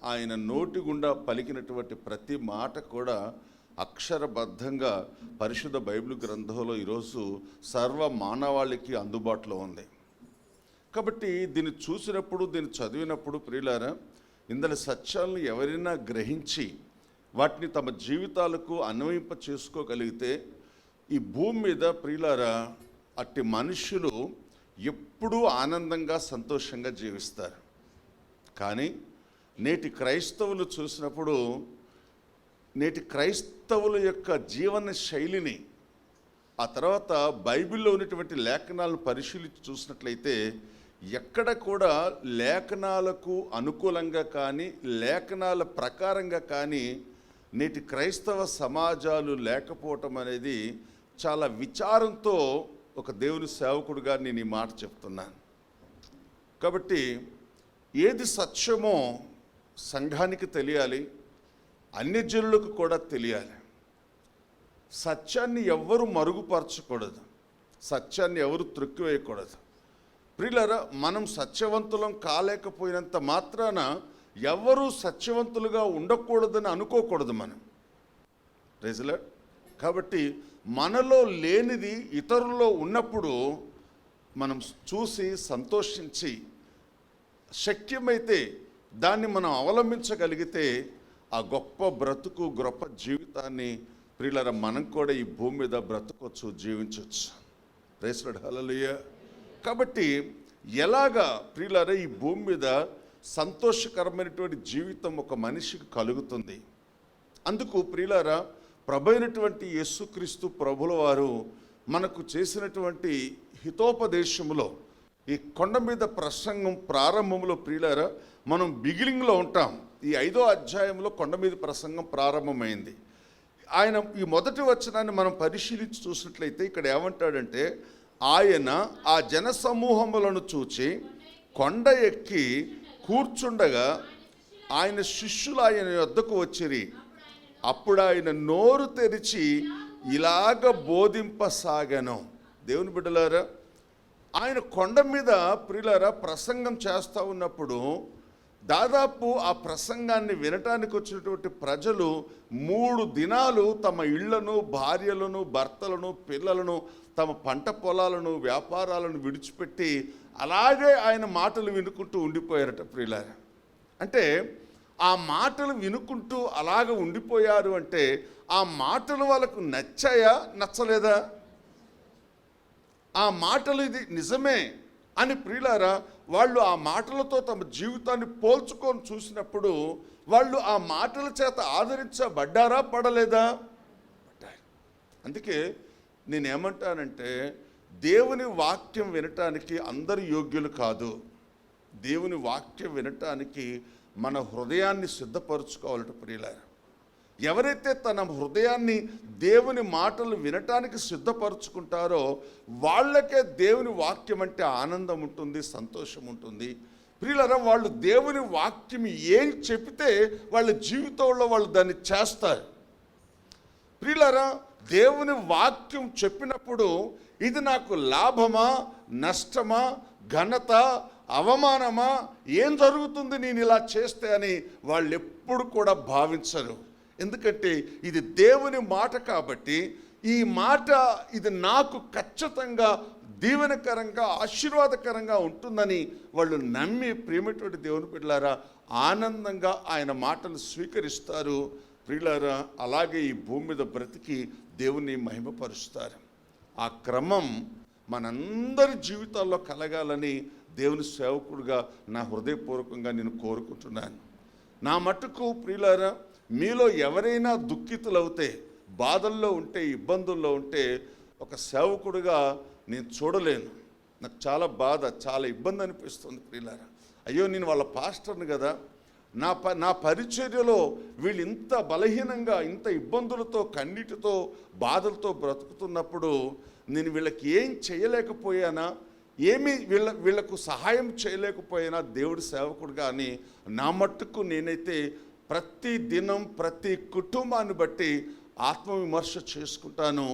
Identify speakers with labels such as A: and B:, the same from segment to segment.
A: ఆయన నోటి గుండా పలికినటువంటి ప్రతి మాట కూడా అక్షరబద్ధంగా పరిశుద్ధ బైబిల్ గ్రంథంలో ఈరోజు సర్వ మానవాళికి అందుబాటులో ఉంది. కాబట్టి దీన్ని చూసినప్పుడు, దీన్ని చదివినప్పుడు ప్రియులారా, ఇందులో సత్యాలను ఎవరైనా గ్రహించి వాటిని తమ జీవితాలకు అన్వయింప చేసుకోగలిగితే ఈ భూమి మీద ప్రియులారా అట్టి మనుషులు ఎప్పుడూ ఆనందంగా సంతోషంగా జీవిస్తారు. కానీ నేటి క్రైస్తవులు చూసినప్పుడు, నేటి క్రైస్తవుల యొక్క జీవన శైలిని, ఆ తర్వాత బైబిల్లో ఉన్నటువంటి లేఖనాలను పరిశీలించి చూసినట్లయితే ఎక్కడ కూడా లేఖనాలకు అనుకూలంగా కానీ లేఖనాల ప్రకారంగా కానీ నేటి క్రైస్తవ సమాజాలు లేకపోవటం అనేది చాలా విచారంతో ఒక దేవుని సేవకుడుగా నేను ఈ మాట చెప్తున్నాను. కాబట్టి ఏది సత్యమో సంఘానికి తెలియాలి, అన్యజనులకు కూడా తెలియాలి. సత్యాన్ని ఎవరు మరుగుపరచకూడదు, సత్యాన్ని ఎవరు త్రొక్కివేయకూడదు. ప్రియులారా, మనం సత్యవంతులం కాలేకపోయినంత మాత్రాన ఎవరు సత్యవంతులుగా ఉండకూడదని అనుకోకూడదు మనం. రైజులా. కాబట్టి మనలో లేనిది ఇతరుల్లో ఉన్నప్పుడు మనం చూసి సంతోషించి శక్యమైతే దాన్ని మనం అవలంబించగలిగితే ఆ గొప్ప బ్రతుకు, గొప్ప జీవితాన్ని ప్రియులారా మనం కూడా ఈ భూమి మీద బ్రతకొచ్చు, జీవించవచ్చు. ప్రైజ్ లార్డ్, హల్లెలూయా. కాబట్టి ఎలాగా ప్రియులారా ఈ భూమి మీద సంతోషకరమైనటువంటి జీవితం ఒక మనిషికి కలుగుతుంది? అందుకు ప్రియులారా ప్రభు అయినటువంటి యేసుక్రీస్తు ప్రభుల వారు మనకు చేసినటువంటి హితోపదేశములో, ఈ కొండ మీద ప్రసంగం ప్రారంభంలో ప్రియులారా మనం బిగినింగ్లో ఉంటాం. ఈ 5వ అధ్యాయంలో కొండ మీద ప్రసంగం ప్రారంభమైంది. ఆయన ఈ మొదటి వచనాన్ని మనం పరిశీలించి చూసినట్లయితే ఇక్కడ ఏమంటాడంటే, ఆయన ఆ జన సమూహములను చూచి కొండ ఎక్కి కూర్చుండగా ఆయన శిష్యులు ఆయన యొద్దకు వచ్చిరి. అప్పుడు ఆయన నోరు తెరిచి ఇలాగ బోధింపసాగాను. దేవుని బిడ్డలారా, ఆయన కొండ మీద ప్రియులారా ప్రసంగం చేస్తూ ఉన్నప్పుడు దాదాపు ఆ ప్రసంగాన్ని వినటానికి వచ్చినటువంటి ప్రజలు 3 దినాలు తమ ఇళ్లను, భార్యలను, భర్తలను, పిల్లలను, తమ పంట పొలాలను, వ్యాపారాలను విడిచిపెట్టి అలాగే ఆయన మాటలు వినుకుంటూ ఉండిపోయారట ప్రియులారా. అంటే ఆ మాటలు వినుకుంటూ అలాగ ఉండిపోయారు అంటే ఆ మాటలు వాళ్ళకు నచ్చాయా, నచ్చలేదా? ఆ మాటలు ఇది నిజమే అని ప్రియులారా వాళ్ళు ఆ మాటలతో తమ జీవితాన్ని పోల్చుకొని చూసినప్పుడు వాళ్ళు ఆ మాటల చేత ఆదరించబడ్డారా, పడలేదా? పడ్డారు. అందుకే నేనేమంటానంటే దేవుని వాక్యం వినటానికి అందరు యోగ్యులు కాదు. దేవుని వాక్యం వినటానికి మన హృదయాన్ని సిద్ధపరచుకోవాలట ప్రియులారా. ఎవరైతే తన హృదయాన్ని దేవుని మాటలు వినటానికి సిద్ధపరచుకుంటారో వాళ్ళకే దేవుని వాక్యం అంటే ఆనందం ఉంటుంది, సంతోషం ఉంటుంది. ప్రియులారా, వాళ్ళు దేవుని వాక్యం ఏం చెప్తే వాళ్ళ జీవితంలో వాళ్ళు దాన్ని చేస్తారు. ప్రియులారా, దేవుని వాక్యం చెప్పినప్పుడు ఇది నాకు లాభమా, నష్టమా, ఘనత, అవమానమా, ఏం జరుగుతుంది నేను ఇలా చేస్తే అని వాళ్ళు ఎప్పుడు కూడా భావించరు. ఎందుకంటే ఇది దేవుని మాట కాబట్టి ఈ మాట ఇది నాకు ఖచ్చితంగా దీవెనకరంగా, ఆశీర్వాదకరంగా ఉంటుందని వాళ్ళు నమ్మి ప్రేమటువంటి దేవుని బిడ్డలారా ఆనందంగా ఆయన మాటను స్వీకరిస్తారు. ప్రియులారా, అలాగే ఈ భూమి మీద బ్రతికి దేవుని మహిమపరుస్తారు. ఆ క్రమం మనందరి జీవితాల్లో కలగాలని దేవుని సేవకుడుగా నా హృదయపూర్వకంగా నేను కోరుకుంటున్నాను. నా మట్టుకు ప్రియులారా, మీలో ఎవరైనా దుఃఖితులవుతే, బాధల్లో ఉంటే, ఇబ్బందుల్లో ఉంటే ఒక సేవకుడుగా నేను చూడలేను. నాకు చాలా బాధ, చాలా ఇబ్బంది అనిపిస్తుంది ప్రియులారా. అయ్యో, నేను వాళ్ళ పాస్టర్ని కదా, నా పరిచర్యలో వీళ్ళు ఇంత బలహీనంగా, ఇంత ఇబ్బందులతో, కన్నీటితో, బాధలతో బ్రతుకుతున్నప్పుడు నేను వీళ్ళకి ఏం చేయలేకపోయానా, వీళ్ళకు సహాయం చేయలేకపోయినా దేవుడి సేవకుడుగా అని నా మట్టుకు నేనైతే ప్రతి దినం ప్రతి కుటుంబాన్ని బట్టి ఆత్మవిమర్శ చేసుకుంటాను.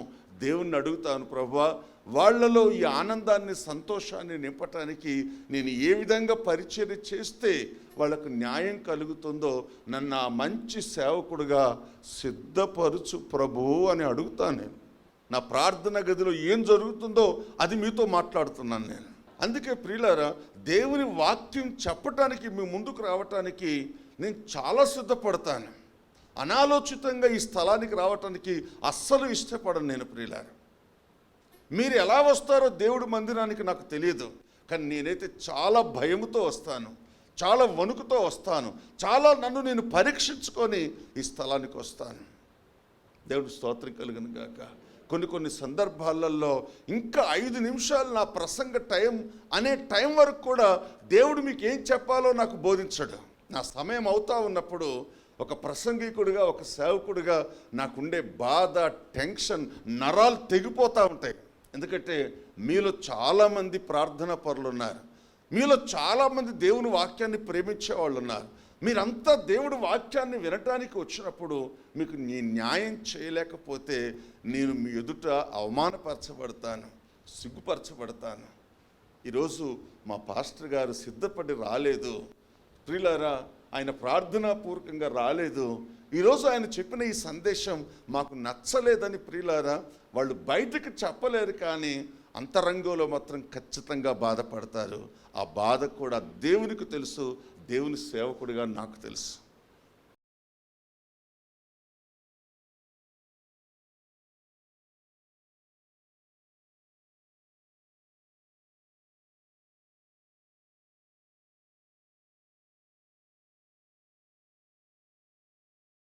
A: దేవుణ్ణి అడుగుతాను, ప్రభువా వాళ్ళలో ఈ ఆనందాన్ని సంతోషాన్ని నింపటానికి నేను ఏ విధంగా పరిచర్య చేస్తే వాళ్ళకు న్యాయం కలుగుతుందో నన్ను ఆ మంచి సేవకుడుగా సిద్ధపరచు ప్రభువు అని అడుగుతాను. నేను నా ప్రార్థన గదిలో ఏం జరుగుతుందో అది మీతో మాట్లాడుతున్నాను నేను. అందుకే ప్రియులారా, దేవుని వాక్యం చెప్పటానికి మీ ముందుకు రావటానికి నేను చాలా సిద్ధపడతాను. అనాలోచితంగా ఈ స్థలానికి రావటానికి అస్సలు ఇష్టపడను నేను ప్రియులారా. మీరు ఎలా వస్తారో దేవుడి మందిరానికి నాకు తెలియదు, కానీ నేనైతే చాలా భయముతో వస్తాను, చాలా వణుకుతో వస్తాను, చాలా నన్ను నేను పరీక్షించుకొని ఈ స్థలానికి వస్తాను. దేవుడి స్తోత్రం కలుగును గాక. కొన్ని సందర్భాలలో ఇంకా 5 నిమిషాలు నా ప్రసంగ టైం వరకు కూడా దేవుడు మీకు ఏం చెప్పాలో నాకు బోధించడు. నా సమయం అవుతా ఉన్నప్పుడు ఒక ప్రసంగికుడిగా, ఒక సేవకుడిగా నాకుండే బాధ, టెన్షన్, నరాలు తెగిపోతూ ఉంటాయి. ఎందుకంటే మీలో చాలామంది ప్రార్థనా పరులు ఉన్నారు, మీలో చాలామంది దేవుని వాక్యాన్ని ప్రేమించే వాళ్ళు ఉన్నారు. మీరంతా దేవుడి వాక్యాన్ని వినటానికి వచ్చినప్పుడు మీకు నీ న్యాయం చేయలేకపోతే నేను మీ ఎదుట అవమానపరచబడతాను, సిగ్గుపరచబడతాను. ఈరోజు మా పాస్టర్ గారు సిద్ధపడి రాలేదు ప్రియులారా, ఆయన ప్రార్థనాపూర్వకంగా రాలేదు. ఈరోజు ఆయన చెప్పిన ఈ సందేశం మాకు నచ్చలేదని ప్రియులారా వాళ్ళు బయటకు చెప్పలేరు, కానీ అంతరంగంలో మాత్రం ఖచ్చితంగా బాధపడతారు. ఆ బాధ కూడా దేవునికి తెలుసు, దేవుని సేవకుడిగా నాకు తెలుసు.